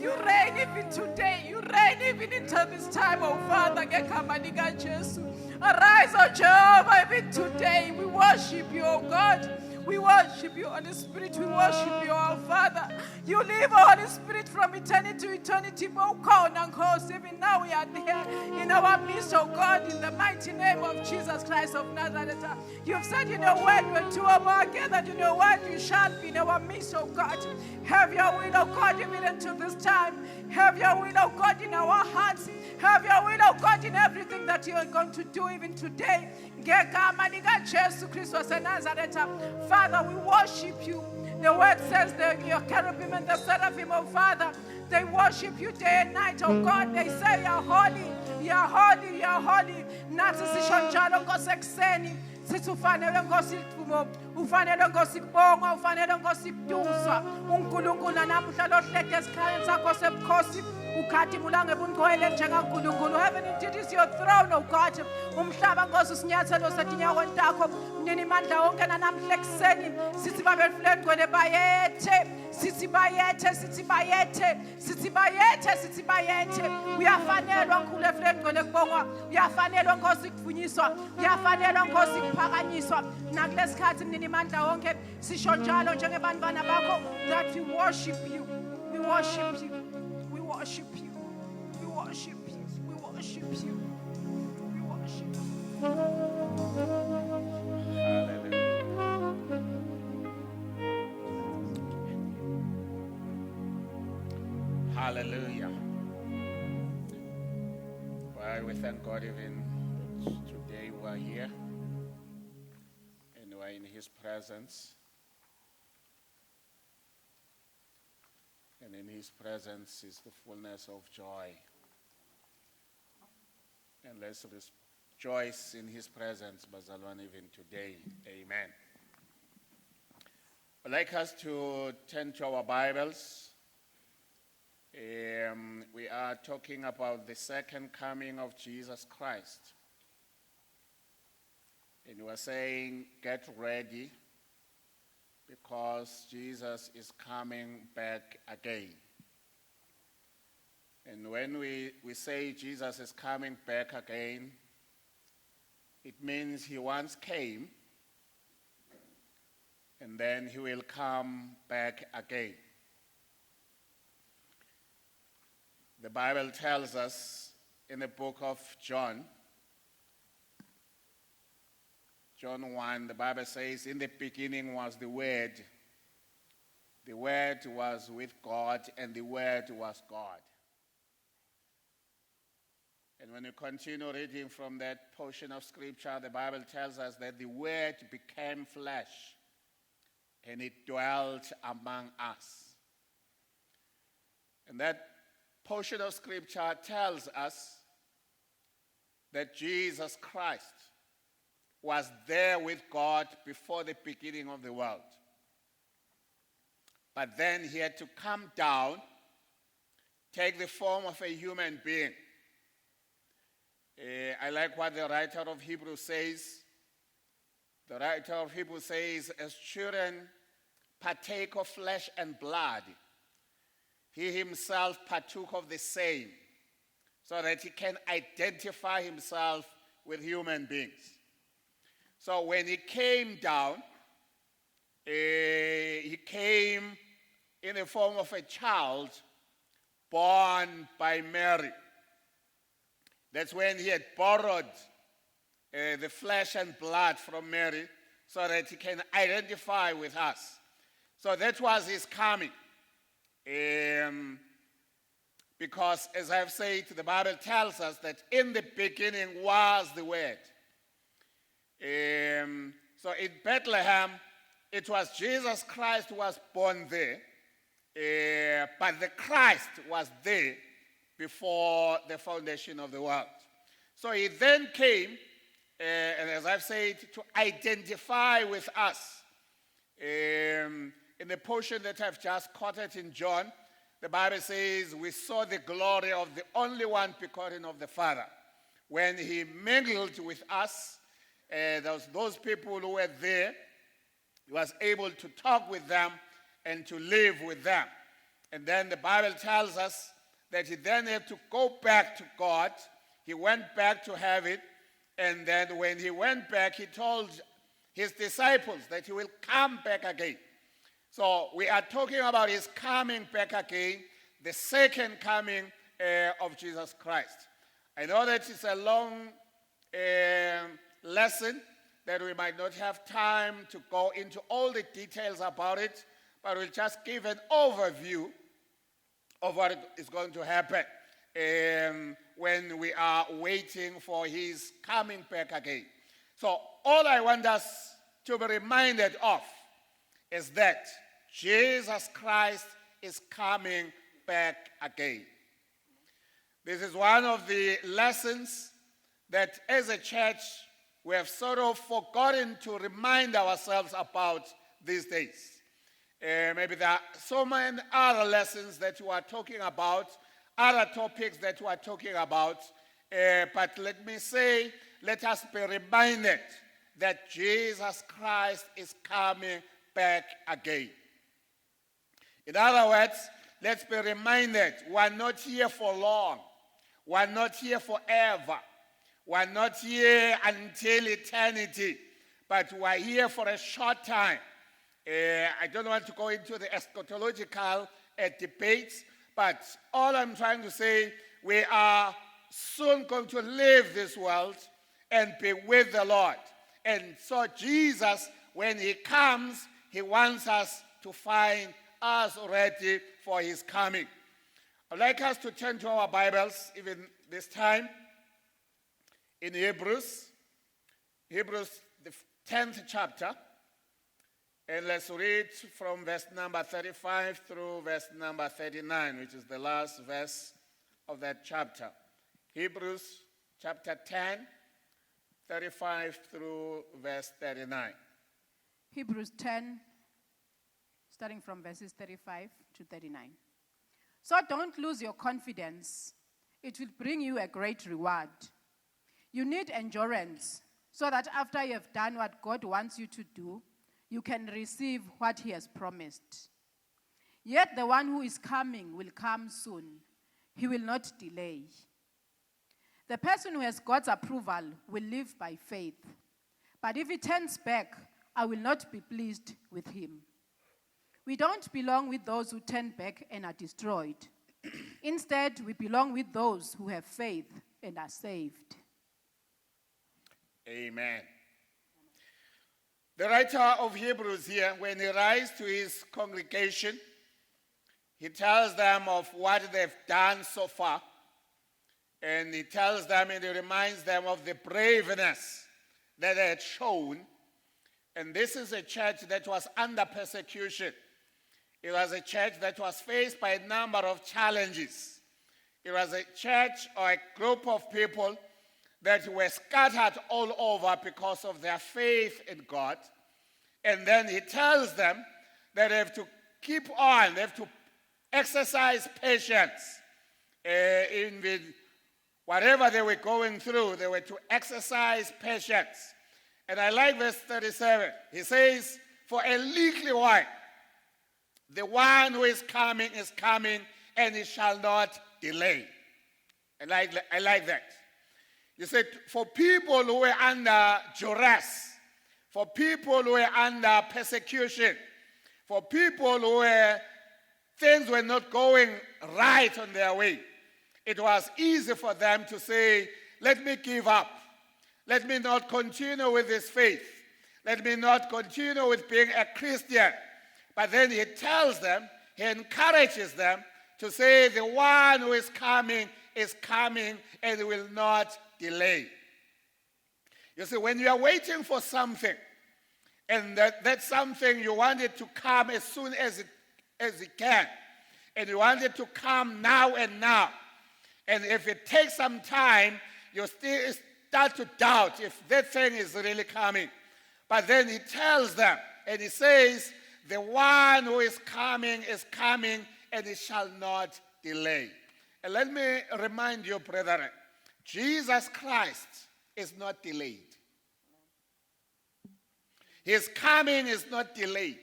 You reign even today. You reign even until this time, oh Father. Arise, oh Jehovah, even today. We worship you, oh God. We worship you, Holy Spirit. We worship you, our Father. You live, Holy Spirit, from eternity to eternity. Even now we are here in our midst, oh God, in the mighty name of Jesus Christ of Nazareth. You've said in your word, when two or more are gathered in your word, you shall be in our midst, oh God. Have your will, oh God, even until this time. Have your will, oh God, in our hearts. Have your will, oh God, in everything that you are going to do even today. Father, we worship you. The word says that your cherubim and the seraphim, oh Father, they worship you day and night, oh God. They say, you're holy, you're holy, you're holy. Nathi sisho njalo Nkosi ekuseni. Sithi ufanele Nkosi ivumo, ufanele Nkosi kubongwa, ufanele Nkosi kuduswa. uNkulunkulu namuhla lohleke esikhaleni sakho sebukhosi. Heaven indeed is your throne, oh God. Umhlaba Nkosi usinyathelo setinyaweni takho. Mnini mandla wonke namhla ekuseni. Sithi babefile ngcwele bayethe. Sithi bayethe, sithi bayethe. Sithi bayethe, sithi bayethe. Uyafanelwa Nkulunkulu efile ngcwele kubongwa. Uyafanelwa Nkosi kuvunyiswa. Uyafanelwa Nkosi kuphakanyiswa. Nakulesikhathi mnini mandla wonke sisho njalo njengebantwana bakho that we worship you. We worship you. We worship you. We worship you. We worship you. We worship you. Hallelujah. Well, we thank God even that today we are here and we are in His presence. And in His presence is the fullness of joy. And let's rejoice in His presence, Bazalwan, even today. Amen. I'd like us to turn to our Bibles. We are talking about the second coming of Jesus Christ. And we are saying, get ready, because Jesus is coming back again. And when we say Jesus is coming back again, it means He once came, and then He will come back again. The Bible tells us in the book of John 1, the Bible says, in the beginning was the Word was with God, and the Word was God. And when you continue reading from that portion of Scripture, the Bible tells us that the Word became flesh, and it dwelt among us. And that portion of Scripture tells us that Jesus Christ was there with God before the beginning of the world. But then He had to come down, take the form of a human being. I like what the writer of Hebrews says. The writer of Hebrews says, as children partake of flesh and blood, He Himself partook of the same, so that He can identify Himself with human beings. So when He came down, He came in the form of a child born by Mary. That's when He had borrowed the flesh and blood from Mary, so that He can identify with us. So that was His coming. Because, as I've said, the Bible tells us that in the beginning was the Word. So in Bethlehem, it was Jesus Christ who was born there, but the Christ was there before the foundation of the world. So He then came, and as I've said, to identify with us. In the portion that I've just quoted in John, the Bible says, we saw the glory of the only one begotten of the Father. When He mingled with us, those people who were there, He was able to talk with them and to live with them. And then the Bible tells us that he then had to go back to God. He went back to heaven. And then when he went back, he told his disciples that he will come back again. So we are talking about his coming back again, the second coming of Jesus Christ. I know that it's a long lesson that we might not have time to go into all the details about it, but we'll just give an overview of what is going to happen when we are waiting for his coming back again. So all I want us to be reminded of is that Jesus Christ is coming back again. This is one of the lessons that as a church we have sort of forgotten to remind ourselves about these days. Maybe there are so many other lessons that we are talking about, other topics that we are talking about, but let me say, let us be reminded that Jesus Christ is coming back again. In other words, let's be reminded we are not here for long. We are not here forever. We are not here until eternity, but we are here for a short time. I don't want to go into the eschatological debates, but all I'm trying to say, we are soon going to leave this world and be with the Lord. And so Jesus, when he comes, he wants us to find us ready for his coming. I'd like us to turn to our Bibles, even this time, in Hebrews, the 10th chapter, and let's read from verse number 35 through verse number 39, which is the last verse of that chapter. Hebrews chapter 10, 35 through verse 39. Hebrews 10, starting from verses 35 to 39. So don't lose your confidence. It will bring you a great reward. You need endurance so that after you have done what God wants you to do, you can receive what he has promised. Yet the one who is coming will come soon. He will not delay. The person who has God's approval will live by faith. But if he turns back, I will not be pleased with him. We don't belong with those who turn back and are destroyed. Instead, we belong with those who have faith and are saved. Amen. The writer of Hebrews here, when he writes to his congregation, he tells them of what they've done so far. And he tells them and he reminds them of the braveness that they had shown. And this is a church that was under persecution. It was a church that was faced by a number of challenges. It was a church or a group of people that were scattered all over because of their faith in God. And then he tells them that they have to keep on, they have to exercise patience in whatever they were going through. They were to exercise patience. And I like verse 37. He says, for a little while, the one who is coming, and he shall not delay. I like that. You said, for people who were under duress, for people who were under persecution, for people who things were not going right on their way, it was easy for them to say, let me give up. Let me not continue with this faith. Let me not continue with being a Christian. But then he tells them, he encourages them to say, the one who is coming and will not delay. You see, when you are waiting for something, and that something you want it to come as soon as it can, and you want it to come now and now, and if it takes some time, you still start to doubt if that thing is really coming. But then he tells them, and he says, the one who is coming, and it shall not delay. And let me remind you, brethren, Jesus Christ is not delayed. His coming is not delayed.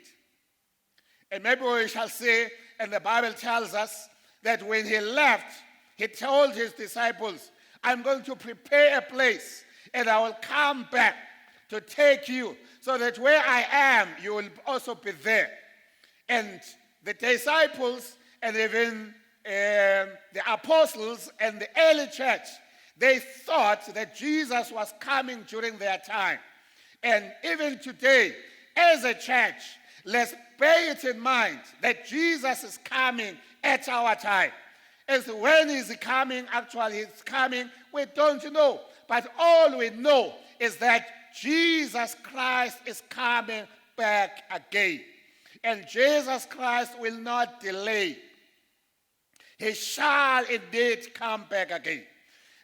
And maybe we shall say, and the Bible tells us that when he left, he told his disciples, I'm going to prepare a place, and I will come back to take you, so that where I am, you will also be there. And the disciples, and even the apostles and the early church, they thought that Jesus was coming during their time. And even today, as a church, let's bear it in mind that Jesus is coming at our time. As when is he coming? Actually, he's coming, we don't know. But all we know is that Jesus Christ is coming back again. And Jesus Christ will not delay. He shall indeed come back again.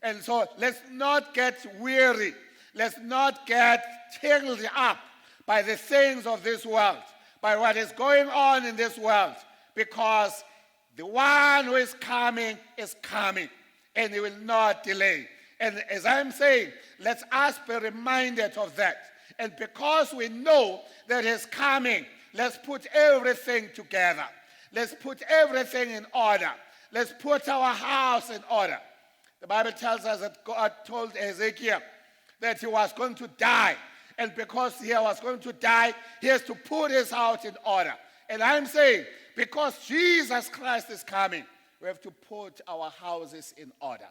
And so let's not get weary. Let's not get tangled up by the things of this world, by what is going on in this world, because the one who is coming, and he will not delay. And as I'm saying, let us be reminded of that. And because we know that he's coming, let's put everything together. Let's put everything in order. Let's put our house in order. The Bible tells us that God told Ezekiel that he was going to die. And because he was going to die, he has to put his house in order. And I'm saying, because Jesus Christ is coming, we have to put our houses in order.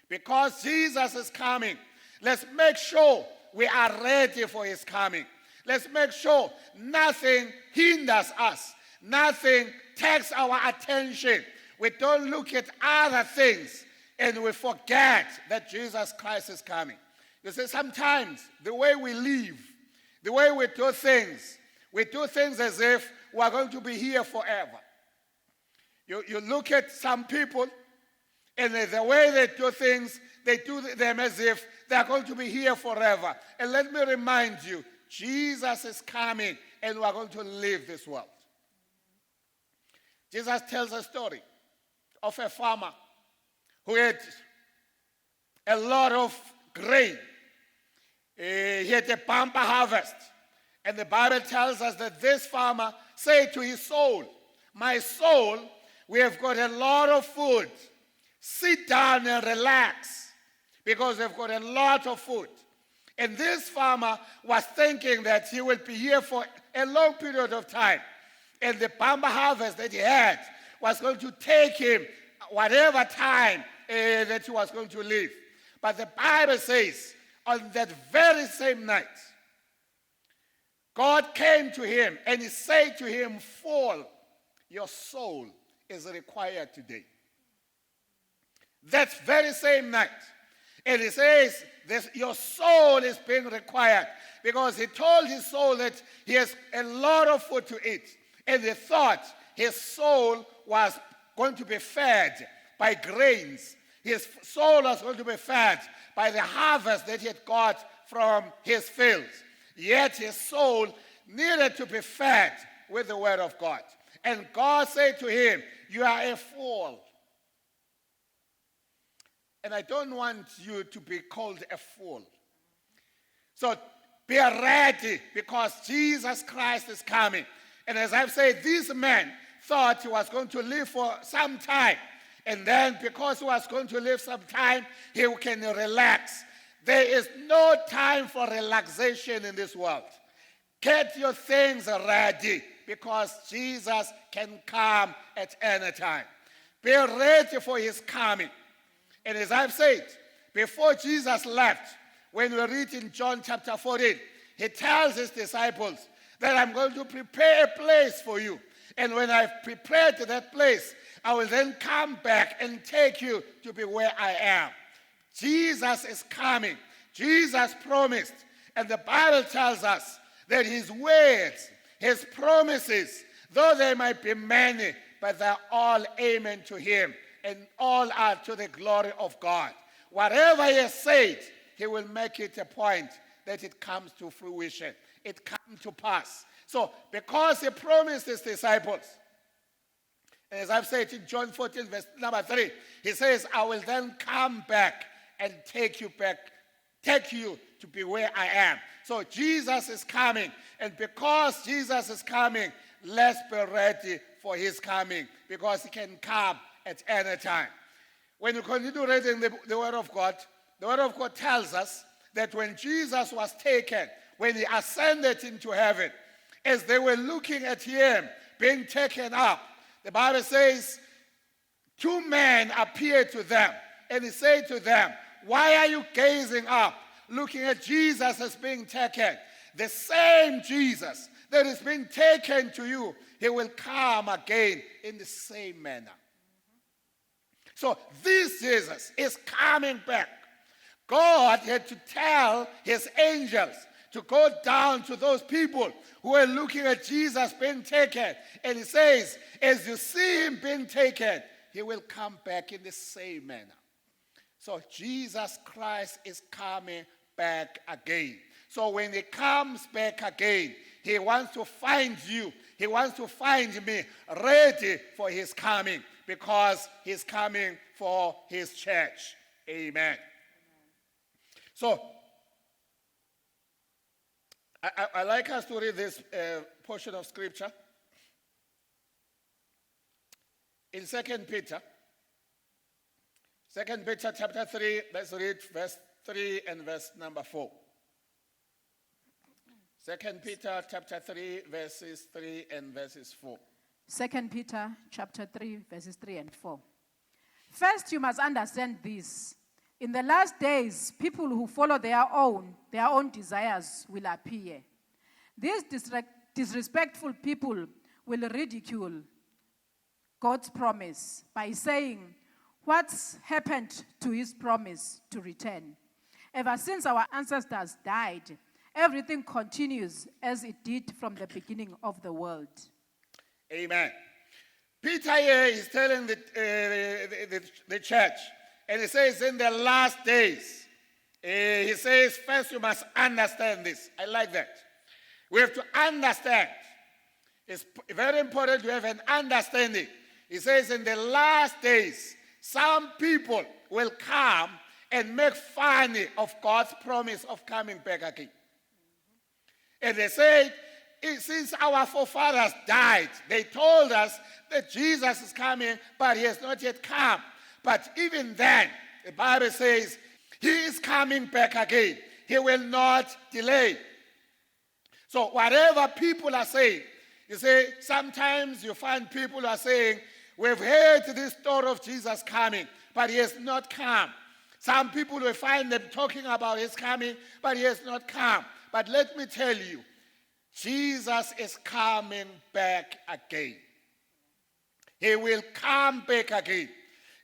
Because Jesus is coming, let's make sure we are ready for his coming. Let's make sure nothing hinders us. Nothing takes our attention. We don't look at other things and we forget that Jesus Christ is coming. You see, sometimes the way we live, the way we do things as if we are going to be here forever. You look at some people, and the way they do things, they do them as if they are going to be here forever. And let me remind you, Jesus is coming, and we are going to leave this world. Jesus tells a story of a farmer who had a lot of grain. He had a bumper harvest. And the Bible tells us that this farmer said to his soul, my soul, we have got a lot of food. Sit down and relax because we've got a lot of food. And this farmer was thinking that he will be here for a long period of time. And the bumper harvest that he had was going to take him whatever time that he was going to live. But the Bible says, on that very same night, God came to him and he said to him, "Fool, your soul is required today." That very same night. And he says, your soul is being required, because he told his soul that he has a lot of food to eat. And he thought his soul was going to be fed by grains. His soul was going to be fed by the harvest that he had got from his fields. Yet his soul needed to be fed with the word of God. And God said to him, "You are a fool." And I don't want you to be called a fool. So be ready, because Jesus Christ is coming. And as I've said, this man thought he was going to live for some time. And then because he was going to live some time, he can relax. There is no time for relaxation in this world. Get your things ready, because Jesus can come at any time. Be ready for his coming. And as I've said, before Jesus left, when we read in John chapter 14, he tells his disciples that I'm going to prepare a place for you. And when I've prepared that place, I will then come back and take you to be where I am. Jesus is coming. Jesus promised. And the Bible tells us that his words, his promises, though they might be many, but they're all amen to him. And all are to the glory of God. Whatever he has said, he will make it a point that it comes to fruition. It comes to pass. So, because he promised his disciples, and as I've said in John 14, verse number 3, he says, I will then come back and take you to be where I am. So Jesus is coming. And because Jesus is coming, let's be ready for his coming, because he can come at any time. When you continue reading the Word of God tells us that when Jesus was taken, when he ascended into heaven, as they were looking at him being taken up, the Bible says, two men appeared to them, and he said to them, "Why are you gazing up, looking at Jesus as being taken? The same Jesus that is being taken to you, he will come again in the same manner." So this Jesus is coming back. God had to tell his angels to go down to those people who were looking at Jesus being taken. And he says, as you see him being taken, he will come back in the same manner. So Jesus Christ is coming back again. So when he comes back again, he wants to find you, he wants to find me ready for his coming, because he's coming for his church. Amen. So I like us to read this portion of scripture in 2 Peter. 2 Peter chapter 3, let's read verse 3 and verse number 4. 2 Peter chapter 3, verses 3 and verses 4. 2 Peter chapter 3, verses 3 and 4. First, you must understand this. In the last days, people who follow their own desires will appear. These disrespectful people will ridicule God's promise by saying, "What's happened to his promise to return? Ever since our ancestors died, everything continues as it did from the beginning of the world." Amen. Peter here is telling the church, and he says in the last days, he says, first you must understand this. I like that. We have to understand. It's very important to have an understanding. He says in the last days, some people will come and make fun of God's promise of coming back again. And they say, since our forefathers died, they told us that Jesus is coming, but he has not yet come. But even then, the Bible says, he is coming back again. He will not delay. So whatever people are saying, you say, sometimes you find people are saying, we've heard this story of Jesus coming, but he has not come. Some people will find them talking about his coming, but he has not come. But let me tell you, Jesus is coming back again. He will come back again.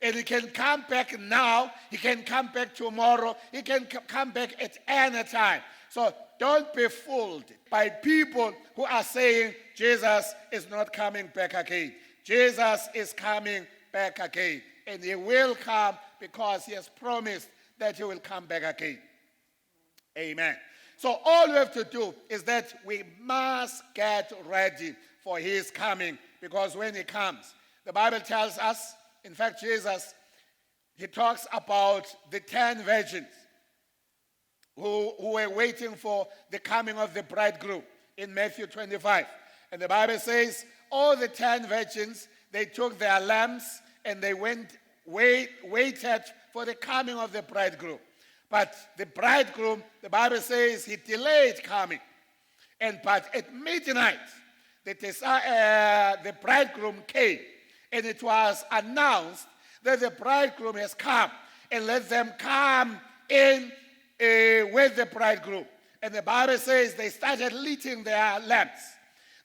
And he can come back now. He can come back tomorrow. He can come back at any time. So don't be fooled by people who are saying Jesus is not coming back again. Jesus is coming back again. And he will come because he has promised that he will come back again. Amen. So all we have to do is that we must get ready for his coming, because when he comes, the Bible tells us, in fact, Jesus, he talks about the 10 virgins who were waiting for the coming of the bridegroom in Matthew 25. And the Bible says, all the 10 virgins, they took their lamps and they waited for the coming of the bridegroom. But the bridegroom, the Bible says, he delayed coming. But at midnight, the bridegroom came. And it was announced that the bridegroom has come. And let them come in with the bridegroom. And the Bible says they started lighting their lamps.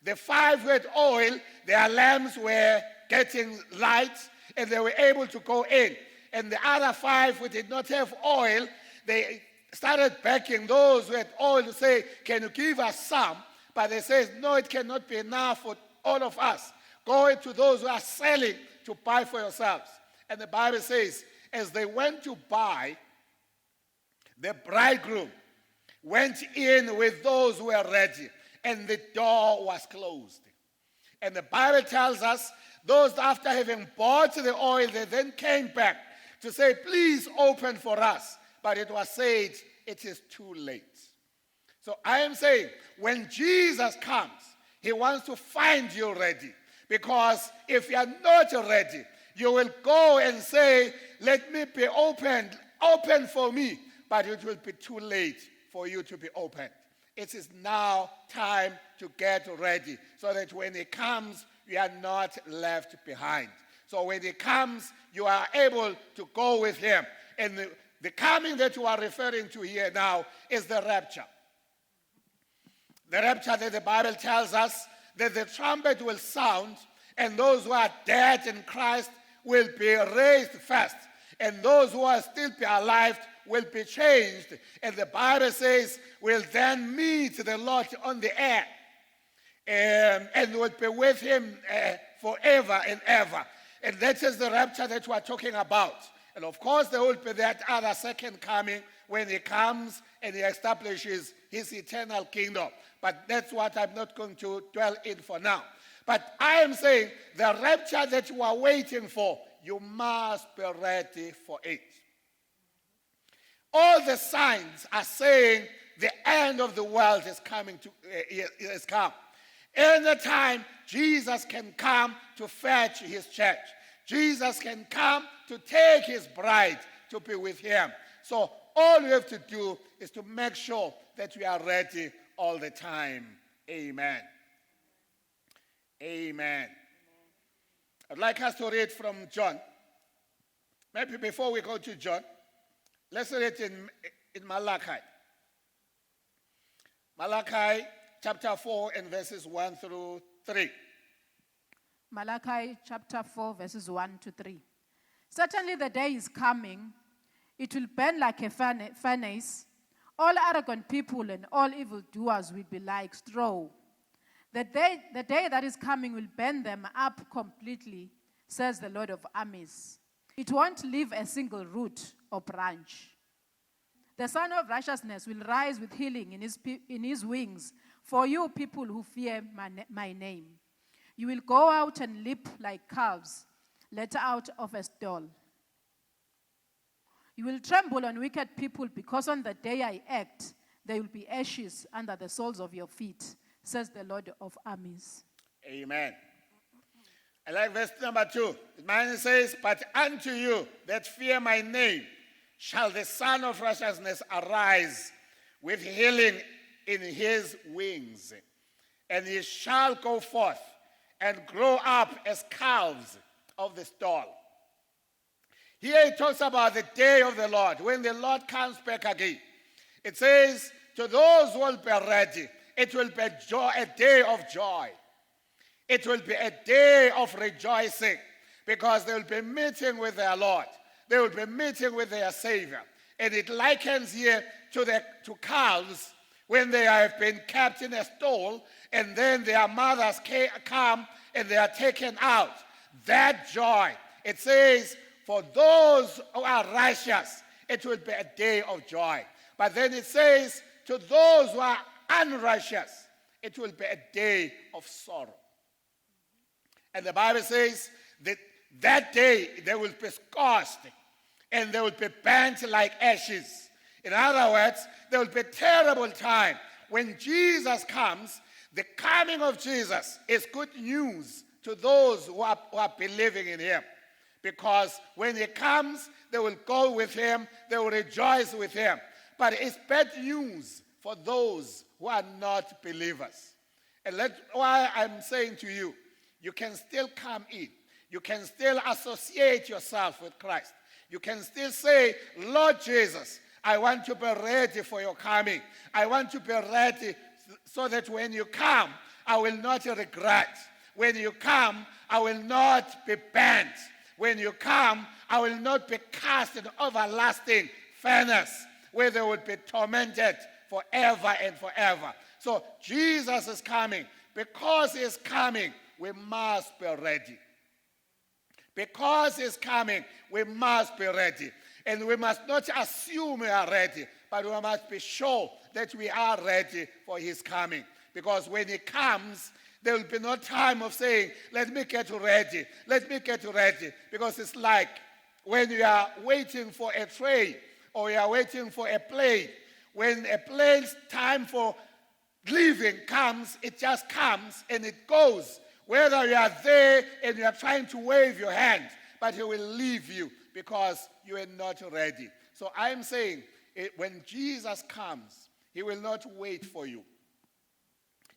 The 5 with oil, their lamps were getting light, and they were able to go in. And the other 5 who did not have oil, they started begging those who had oil to say, can you give us some? But they said, no, it cannot be enough for all of us. Go to those who are selling to buy for yourselves. And the Bible says, as they went to buy, the bridegroom went in with those who were ready, and the door was closed. And the Bible tells us, those after having bought the oil, they then came back to say, please open for us. But it was said, it is too late. So I am saying, when Jesus comes, he wants to find you ready. Because if you are not ready, you will go and say, let me be opened, open for me. But it will be too late for you to be opened. It is now time to get ready so that when it comes, you are not left behind. So when it comes, you are able to go with him. And the coming that you are referring to here now is the rapture. The rapture that the Bible tells us that the trumpet will sound and those who are dead in Christ will be raised first. And those who are still be alive will be changed. And the Bible says we'll then meet the Lord on the air. And will be with him forever and ever. And that is the rapture that we are talking about. And of course there will be that other second coming when he comes and he establishes his eternal kingdom. But that's what I'm not going to dwell in for now. But I am saying the rapture that you are waiting for, you must be ready for it. All the signs are saying the end of the world is coming is come. Anytime Jesus can come to fetch his church. Jesus can come to take his bride to be with him. So all we have to do is to make sure that we are ready all the time. Amen. Amen. I'd like us to read from John. Maybe before we go to John, let's read in Malachi. Malachi chapter 4 and verses 1 through 3. Malachi chapter 4, verses 1 to 3. Certainly the day is coming, it will burn like a furnace. All arrogant people and all evildoers will be like straw. The day that is coming will burn them up completely, says the Lord of armies. It won't leave a single root or branch. The Son of Righteousness will rise with healing in his wings for you people who fear my name. You will go out and leap like calves let out of a stall. You will tremble on wicked people because on the day I act, there will be ashes under the soles of your feet, says the Lord of armies. Amen. I like verse number 2. Mine says, but unto you that fear my name shall the Son of Righteousness arise with healing in his wings. And he shall go forth and grow up as calves of the stall. Here it talks about the day of the Lord, when the Lord comes back again. It says, to those who will be ready, it will be a day of joy. It will be a day of rejoicing because they will be meeting with their Lord. They will be meeting with their Savior. And it likens here to calves when they have been kept in a stall and then their mothers come and they are taken out. That joy. It says, for those who are righteous, it will be a day of joy. But then it says, to those who are unrighteous, it will be a day of sorrow. And the Bible says that day they will be scorched and they will be burnt like ashes. In other words, there will be a terrible time. When Jesus comes, the coming of Jesus is good news to those who are believing in him. Because when he comes, they will go with him, they will rejoice with him. But it's bad news for those who are not believers. And that's why I'm saying to you, you can still come in. You can still associate yourself with Christ. You can still say, Lord Jesus, I want to be ready for your coming. I want to be ready so that when you come, I will not regret. When you come, I will not be bent. When you come, I will not be cast in everlasting furnace where they will be tormented forever and forever. So Jesus is coming. Because he is coming, we must be ready. Because he is coming, we must be ready. And we must not assume we are ready, but we must be sure that we are ready for his coming. Because when he comes, there will be no time of saying, let me get ready, let me get ready. Because it's like when you are waiting for a train or you are waiting for a plane. When a plane's time for leaving comes, it just comes and it goes. Whether you are there and you are trying to wave your hand, but he will leave you because you are not ready. So I'm saying, when Jesus comes, he will not wait for you.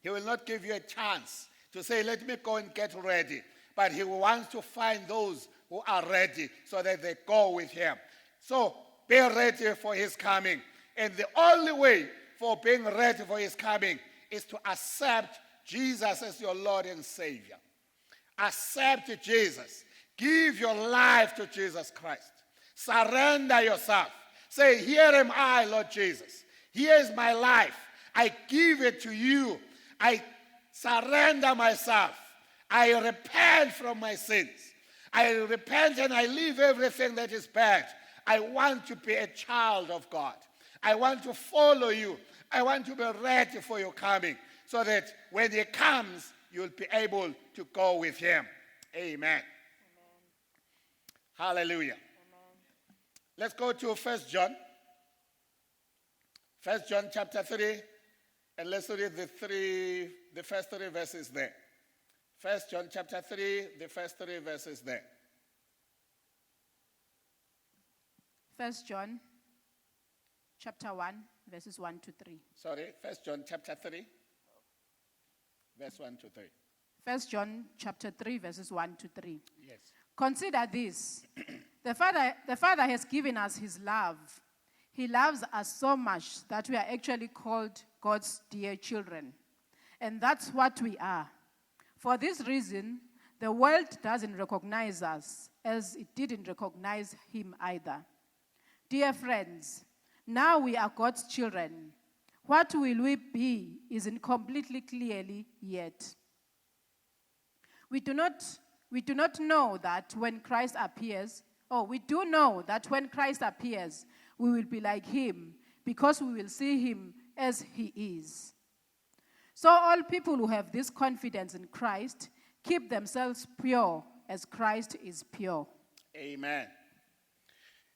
He will not give you a chance to say, let me go and get ready. But he wants to find those who are ready so that they go with him. So be ready for his coming. And the only way for being ready for his coming is to accept Jesus as your Lord and Savior. Accept Jesus. Give your life to Jesus Christ. Surrender yourself. Say, here am I, Lord Jesus. Here is my life. I give it to you. I surrender myself. I repent from my sins. I repent and I leave everything that is bad. I want to be a child of God. I want to follow you. I want to be ready for your coming so that when he comes, you'll be able to go with him. Amen. Amen. Hallelujah. Amen. Let's go to 1 John. 1 John chapter 3. And let's read the first 3 verses there. 1 John chapter 3, the first 3 verses there. 1 John chapter 1, verses 1 to 3. Sorry, 1 John chapter 3, verse 1 to 3. 1 John chapter 3, verses 1 to 3. Yes. Consider this. The Father has given us his love. He loves us so much that we are actually called God's dear children. And that's what we are. For this reason, the world doesn't recognize us, as it didn't recognize him either. Dear friends, now we are God's children. What will we be isn't completely clearly yet. We do not know that when Christ appears, we do know that when Christ appears, we will be like him, because we will see him as he is. So all people who have this confidence in Christ keep themselves pure as Christ is pure. Amen.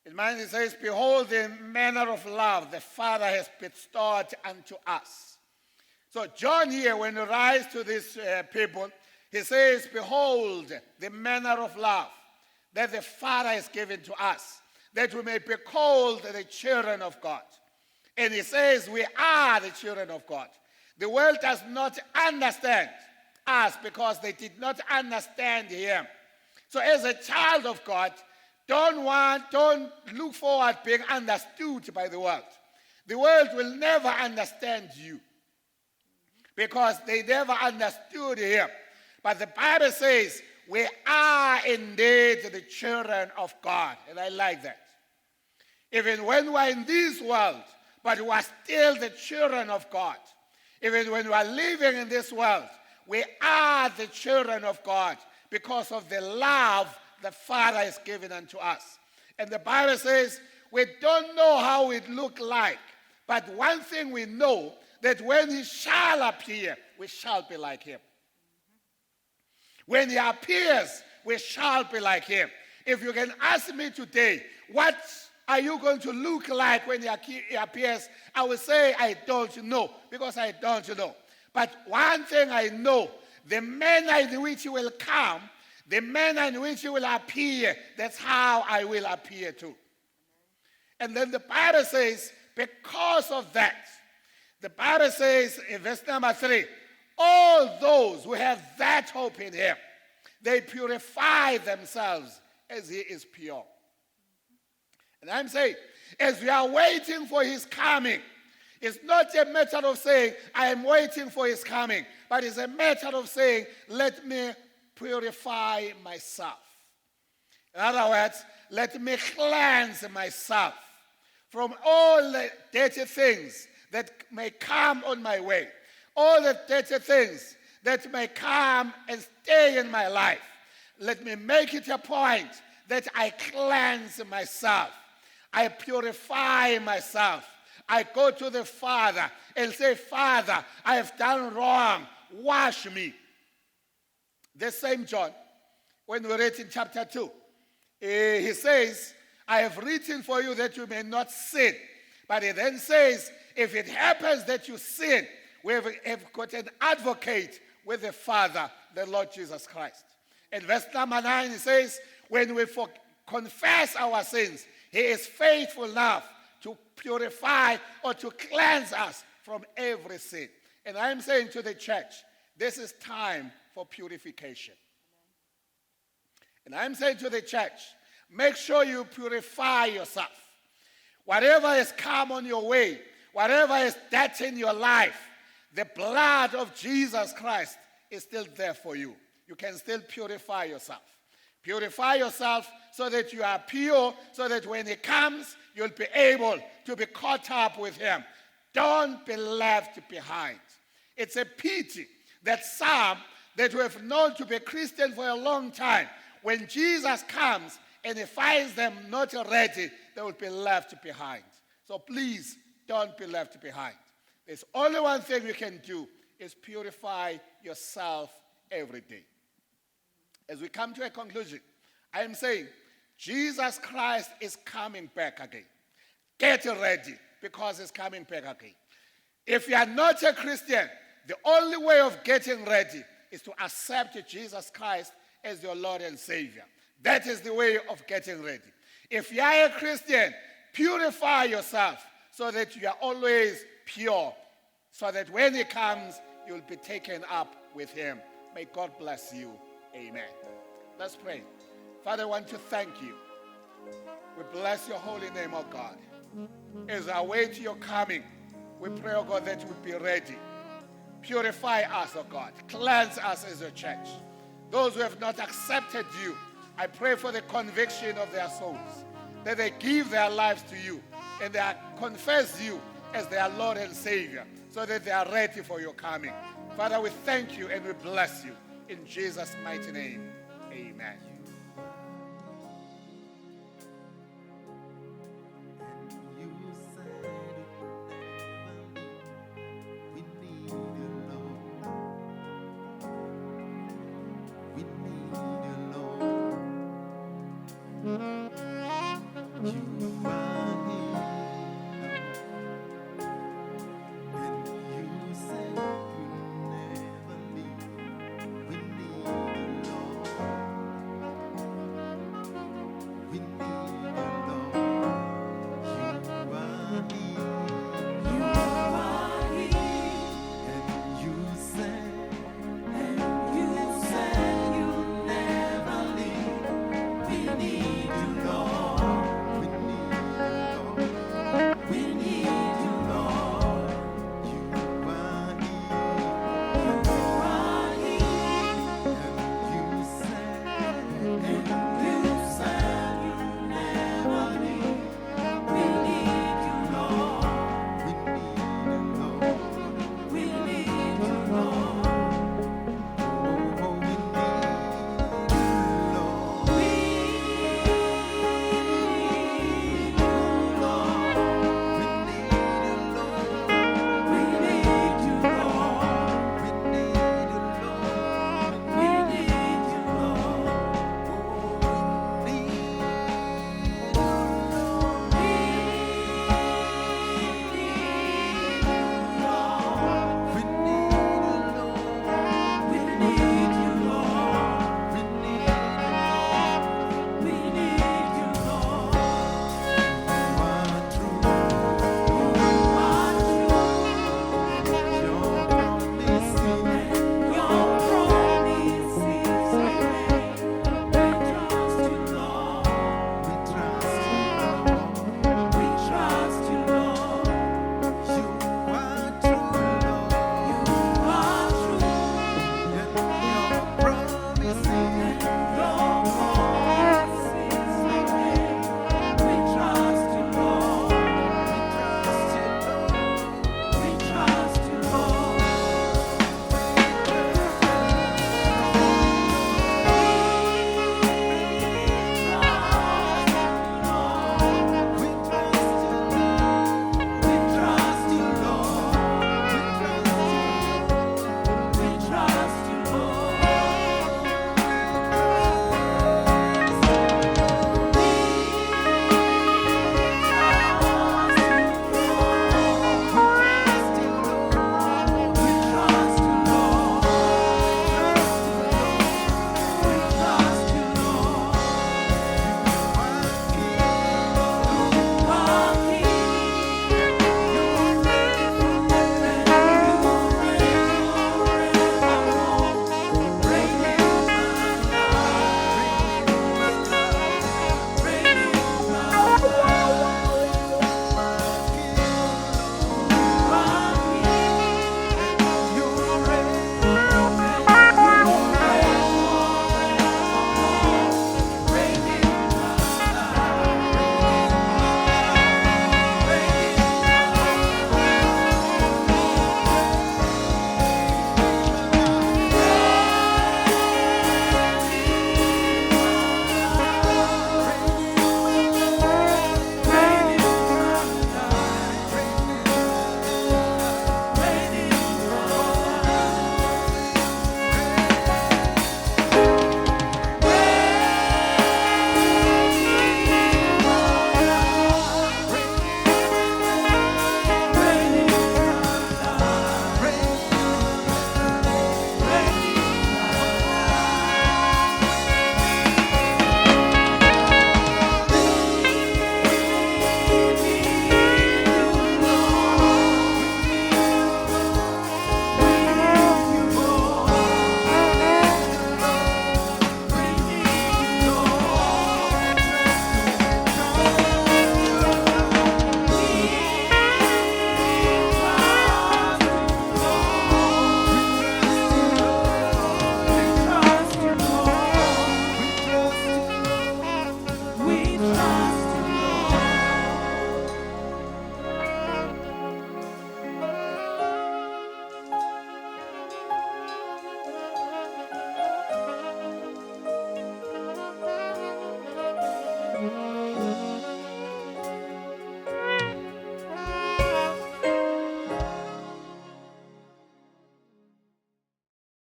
In mind it says, behold the manner of love the Father has bestowed unto us. So John here, when he writes to these people, he says, behold the manner of love that the Father has given to us, that we may be called the children of God. And he says we are the children of God. The world does not understand us because they did not understand him. So as a child of God, don't look forward being understood by the world. The world will never understand you because they never understood him. But the Bible says we are indeed the children of God. And I like that. Even when we're in this world, but we are still the children of God. Even when we are living in this world, we are the children of God because of the love the Father has given unto us. And the Bible says we don't know how it look like, but one thing we know, that when he shall appear, we shall be like him. When he appears, we shall be like him. If you can ask me today, what are you going to look like when he appears? I will say, I don't know, because I don't know. But one thing I know, the manner in which he will come, the manner in which he will appear, that's how I will appear too. And then the Bible says, because of that, the Bible says in verse number 3, all those who have that hope in him, they purify themselves as he is pure. And I'm saying, as we are waiting for his coming, it's not a matter of saying, I am waiting for his coming, but it's a matter of saying, let me purify myself. In other words, let me cleanse myself from all the dirty things that may come on my way, all the dirty things that may come and stay in my life. Let me make it a point that I cleanse myself. I purify myself. I go to the Father and say, Father, I have done wrong. Wash me. The same John, when we read in chapter 2, he says, I have written for you that you may not sin. But he then says, if it happens that you sin, we have got an advocate with the Father, the Lord Jesus Christ. In verse number 9, it says, when we confess our sins, he is faithful enough to purify or to cleanse us from every sin. And I'm saying to the church, this is time for purification. And I'm saying to the church, make sure you purify yourself. Whatever has come on your way, whatever is debt in your life, the blood of Jesus Christ is still there for you. You can still purify yourself. Purify yourself so that you are pure, so that when he comes, you'll be able to be caught up with him. Don't be left behind. It's a pity that some that we have known to be Christian for a long time, when Jesus comes and he finds them not ready, they will be left behind. So please, don't be left behind. There's only one thing you can do, is purify yourself every day. As we come to a conclusion, I am saying, Jesus Christ is coming back again. Get ready, because he's coming back again. If you are not a Christian, the only way of getting ready is to accept Jesus Christ as your Lord and Savior. That is the way of getting ready. If you are a Christian, purify yourself so that you are always pure, so that when he comes, you'll be taken up with him. May God bless you. Amen. Let's pray. Father, I want to thank you. We bless your holy name, oh God. As I wait your coming, we pray, oh God, that we'll be ready. Purify us, oh God. Cleanse us as a church. Those who have not accepted you, I pray for the conviction of their souls, that they give their lives to you and they confess you as their Lord and Savior, so that they are ready for your coming. Father, we thank you and we bless you. In Jesus' mighty name, amen. You